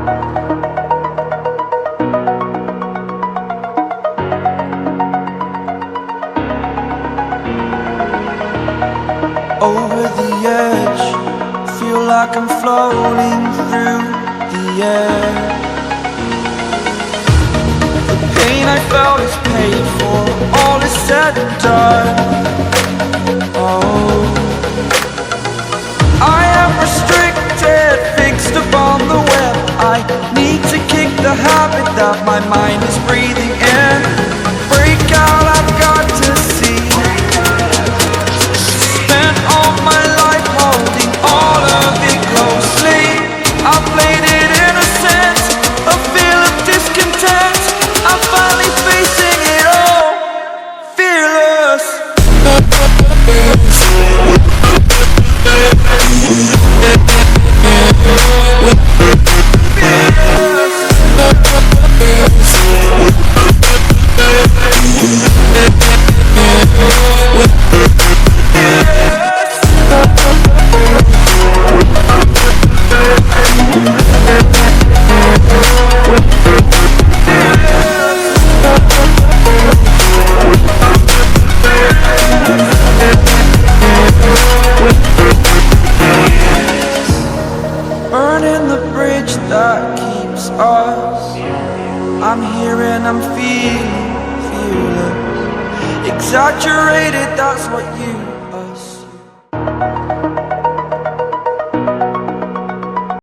Over the edge, feel like I'm floating through the air. The pain I felt is paid for, all is said and done. Oh, I am restricted, fixed upon the web. I need to kick the habit that my mind is breathing in. Break out, I've got to see. Spent all my life holding all of it closely. I played it innocent, a feel of discontent. I'm finally facing it all, fearless. Burning the bridge that keeps us. I'm here and I'm feeling fearless. Exaggerated, that's what you